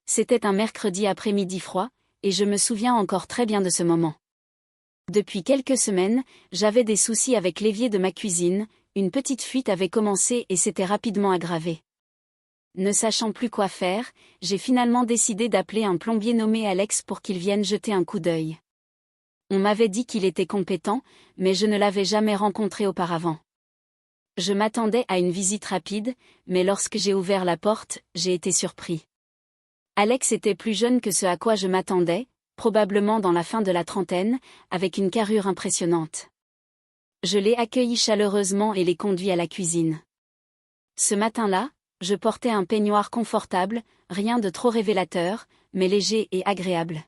C'était un mercredi après-midi froid, et je me souviens encore très bien de ce moment. Depuis quelques semaines, j'avais des soucis avec l'évier de ma cuisine, une petite fuite avait commencé et s'était rapidement aggravée. Ne sachant plus quoi faire, j'ai finalement décidé d'appeler un plombier nommé Alex pour qu'il vienne jeter un coup d'œil. On m'avait dit qu'il était compétent, mais je ne l'avais jamais rencontré auparavant. Je m'attendais à une visite rapide, mais lorsque j'ai ouvert la porte, j'ai été surpris. Alex était plus jeune que ce à quoi je m'attendais, probablement dans la fin de la trentaine, avec une carrure impressionnante. Je l'ai accueilli chaleureusement et l'ai conduit à la cuisine. Ce matin-là, je portais un peignoir confortable, rien de trop révélateur, mais léger et agréable.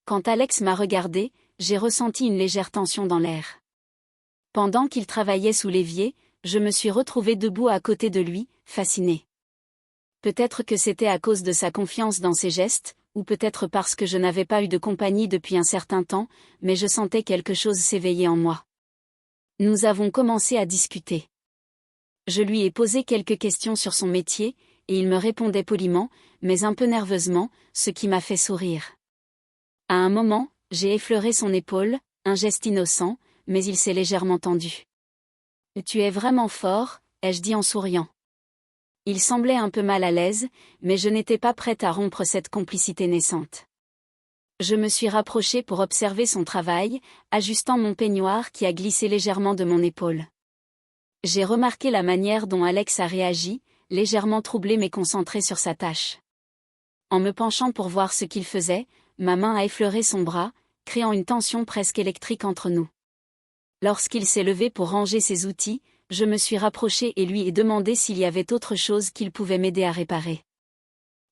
Quand Alex m'a regardé, j'ai ressenti une légère tension dans l'air. Pendant qu'il travaillait sous l'évier, je me suis retrouvée debout à côté de lui, fascinée. Peut-être que c'était à cause de sa confiance dans ses gestes, ou peut-être parce que je n'avais pas eu de compagnie depuis un certain temps, mais je sentais quelque chose s'éveiller en moi. Nous avons commencé à discuter. Je lui ai posé quelques questions sur son métier, et il me répondait poliment, mais un peu nerveusement, ce qui m'a fait sourire. À un moment, j'ai effleuré son épaule, un geste innocent, mais il s'est légèrement tendu. « Tu es vraiment fort », ai-je dit en souriant. Il semblait un peu mal à l'aise, mais je n'étais pas prête à rompre cette complicité naissante. Je me suis rapprochée pour observer son travail, ajustant mon peignoir qui a glissé légèrement de mon épaule. J'ai remarqué la manière dont Alex a réagi, légèrement troublé mais concentré sur sa tâche. En me penchant pour voir ce qu'il faisait, ma main a effleuré son bras, créant une tension presque électrique entre nous. Lorsqu'il s'est levé pour ranger ses outils, je me suis rapprochée et lui ai demandé s'il y avait autre chose qu'il pouvait m'aider à réparer.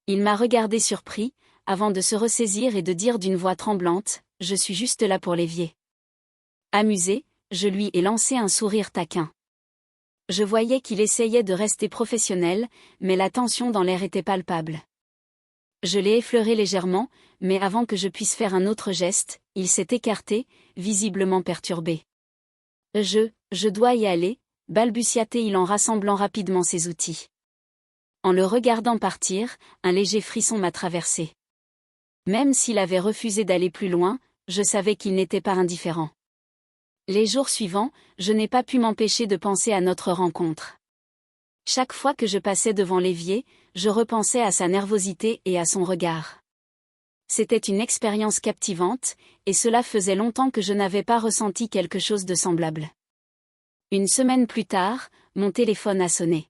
Il m'a regardé surpris, avant de se ressaisir et de dire d'une voix tremblante, « Je suis juste là pour l'évier. » Amusé, je lui ai lancé un sourire taquin. Je voyais qu'il essayait de rester professionnel, mais la tension dans l'air était palpable. Je l'ai effleuré légèrement, mais avant que je puisse faire un autre geste, il s'est écarté, visiblement perturbé. Je dois y aller, balbutia-t-il en rassemblant rapidement ses outils. En le regardant partir, un léger frisson m'a traversé. Même s'il avait refusé d'aller plus loin, je savais qu'il n'était pas indifférent. Les jours suivants, je n'ai pas pu m'empêcher de penser à notre rencontre. Chaque fois que je passais devant l'évier, je repensais à sa nervosité et à son regard. C'était une expérience captivante, et cela faisait longtemps que je n'avais pas ressenti quelque chose de semblable. Une semaine plus tard, mon téléphone a sonné.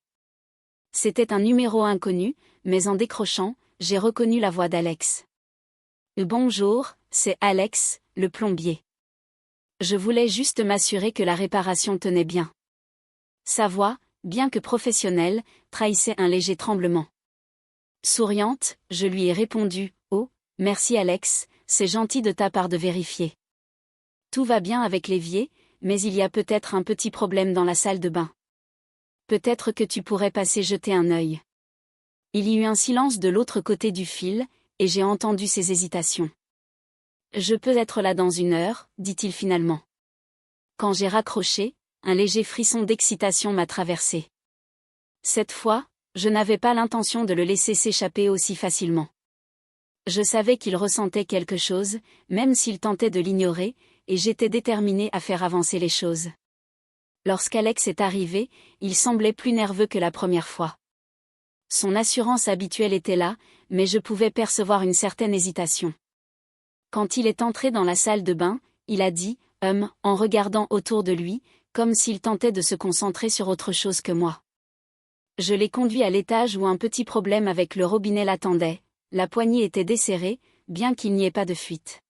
C'était un numéro inconnu, mais en décrochant, j'ai reconnu la voix d'Alex. « Bonjour, c'est Alex, le plombier. Je voulais juste m'assurer que la réparation tenait bien. » Sa voix, bien que professionnelle, trahissait un léger tremblement. Souriante, je lui ai répondu « Oh, merci Alex, c'est gentil de ta part de vérifier. Tout va bien avec l'évier, mais il y a peut-être un petit problème dans la salle de bain. Peut-être que tu pourrais passer jeter un œil. » Il y eut un silence de l'autre côté du fil, et j'ai entendu ses hésitations. « Je peux être là dans 1 heure, dit-il finalement. Quand j'ai raccroché, un léger frisson d'excitation m'a traversé. Cette fois, je n'avais pas l'intention de le laisser s'échapper aussi facilement. Je savais qu'il ressentait quelque chose, même s'il tentait de l'ignorer, et j'étais déterminée à faire avancer les choses. Lorsqu'Alex est arrivé, il semblait plus nerveux que la première fois. Son assurance habituelle était là, mais je pouvais percevoir une certaine hésitation. Quand il est entré dans la salle de bain, il a dit « en regardant autour de lui, comme s'il tentait de se concentrer sur autre chose que moi. Je l'ai conduit à l'étage où un petit problème avec le robinet l'attendait, la poignée était desserrée, bien qu'il n'y ait pas de fuite.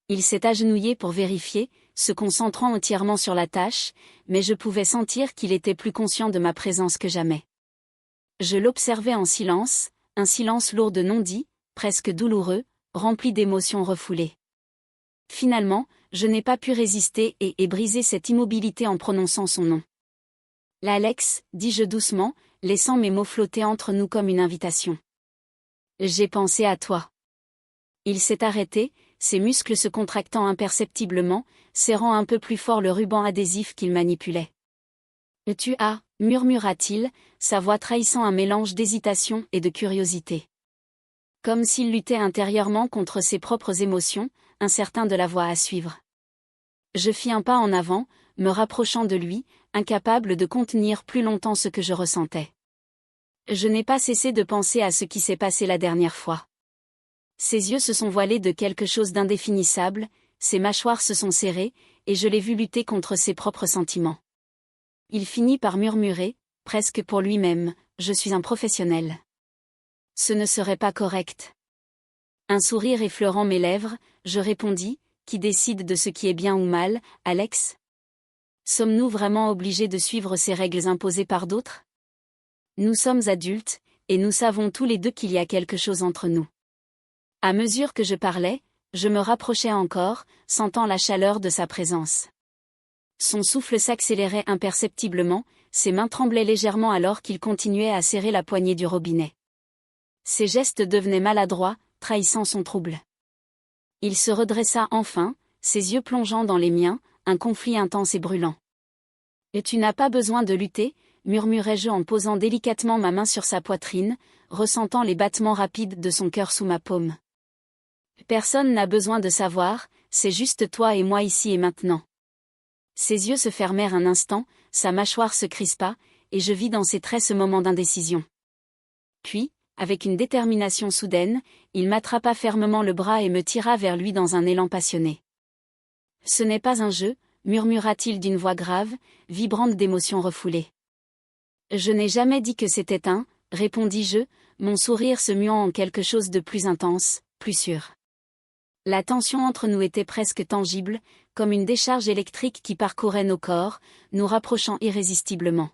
Il s'est agenouillé pour vérifier, se concentrant entièrement sur la tâche, mais je pouvais sentir qu'il était plus conscient de ma présence que jamais. Je l'observais en silence, un silence lourd de non-dits, presque douloureux, rempli d'émotions refoulées. Finalement, je n'ai pas pu résister et ai brisé cette immobilité en prononçant son nom. « L'Alex », dis-je doucement, laissant mes mots flotter entre nous comme une invitation. « J'ai pensé à toi. » Il s'est arrêté, ses muscles se contractant imperceptiblement, serrant un peu plus fort le ruban adhésif qu'il manipulait. « Tu as », murmura-t-il, sa voix trahissant un mélange d'hésitation et de curiosité. Comme s'il luttait intérieurement contre ses propres émotions, incertain de la voie à suivre. Je fis un pas en avant, me rapprochant de lui, incapable de contenir plus longtemps ce que je ressentais. Je n'ai pas cessé de penser à ce qui s'est passé la dernière fois. Ses yeux se sont voilés de quelque chose d'indéfinissable, ses mâchoires se sont serrées, et je l'ai vu lutter contre ses propres sentiments. Il finit par murmurer, presque pour lui-même, « Je suis un professionnel. Ce ne serait pas correct. » Un sourire effleurant mes lèvres, je répondis, « Qui décide de ce qui est bien ou mal, Alex ? Sommes-nous vraiment obligés de suivre ces règles imposées par d'autres ? Nous sommes adultes, et nous savons tous les deux qu'il y a quelque chose entre nous. » À mesure que je parlais, je me rapprochais encore, sentant la chaleur de sa présence. Son souffle s'accélérait imperceptiblement, ses mains tremblaient légèrement alors qu'il continuait à serrer la poignée du robinet. Ses gestes devenaient maladroits, trahissant son trouble. Il se redressa enfin, ses yeux plongeant dans les miens, un conflit intense et brûlant. « Et tu n'as pas besoin de lutter » murmurai-je en posant délicatement ma main sur sa poitrine, ressentant les battements rapides de son cœur sous ma paume. « Personne n'a besoin de savoir, c'est juste toi et moi ici et maintenant. » Ses yeux se fermèrent un instant, sa mâchoire se crispa, et je vis dans ses traits ce moment d'indécision. Puis, avec une détermination soudaine, il m'attrapa fermement le bras et me tira vers lui dans un élan passionné. « Ce n'est pas un jeu » murmura-t-il d'une voix grave, vibrante d'émotions refoulées. « Je n'ai jamais dit que c'était un » répondis-je, mon sourire se muant en quelque chose de plus intense, plus sûr. La tension entre nous était presque tangible, comme une décharge électrique qui parcourait nos corps, nous rapprochant irrésistiblement.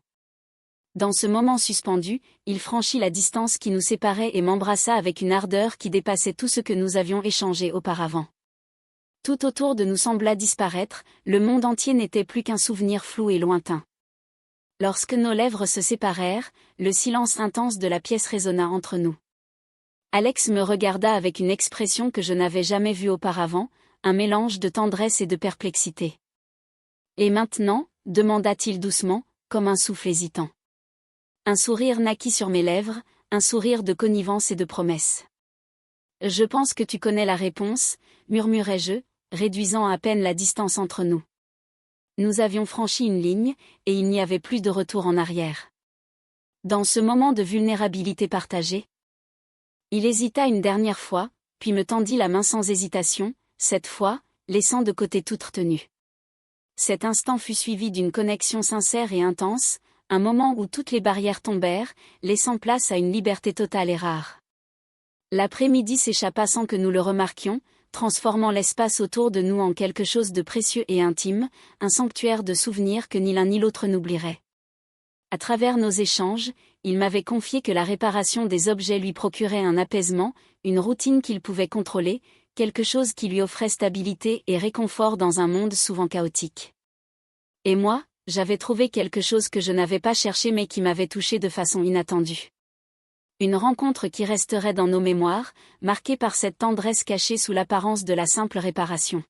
Dans ce moment suspendu, il franchit la distance qui nous séparait et m'embrassa avec une ardeur qui dépassait tout ce que nous avions échangé auparavant. Tout autour de nous sembla disparaître, le monde entier n'était plus qu'un souvenir flou et lointain. Lorsque nos lèvres se séparèrent, le silence intense de la pièce résonna entre nous. Alex me regarda avec une expression que je n'avais jamais vue auparavant, un mélange de tendresse et de perplexité. « Et maintenant » demanda-t-il doucement, comme un souffle hésitant. Un sourire naquit sur mes lèvres, un sourire de connivence et de promesse. « Je pense que tu connais la réponse » murmurai-je, réduisant à peine la distance entre nous. Nous avions franchi une ligne, et il n'y avait plus de retour en arrière. Dans ce moment de vulnérabilité partagée, il hésita une dernière fois, puis me tendit la main sans hésitation, cette fois, laissant de côté toute retenue. Cet instant fut suivi d'une connexion sincère et intense, un moment où toutes les barrières tombèrent, laissant place à une liberté totale et rare. L'après-midi s'échappa sans que nous le remarquions, transformant l'espace autour de nous en quelque chose de précieux et intime, un sanctuaire de souvenirs que ni l'un ni l'autre n'oublierait. À travers nos échanges, il m'avait confié que la réparation des objets lui procurait un apaisement, une routine qu'il pouvait contrôler, quelque chose qui lui offrait stabilité et réconfort dans un monde souvent chaotique. Et moi, j'avais trouvé quelque chose que je n'avais pas cherché mais qui m'avait touché de façon inattendue. Une rencontre qui resterait dans nos mémoires, marquée par cette tendresse cachée sous l'apparence de la simple réparation.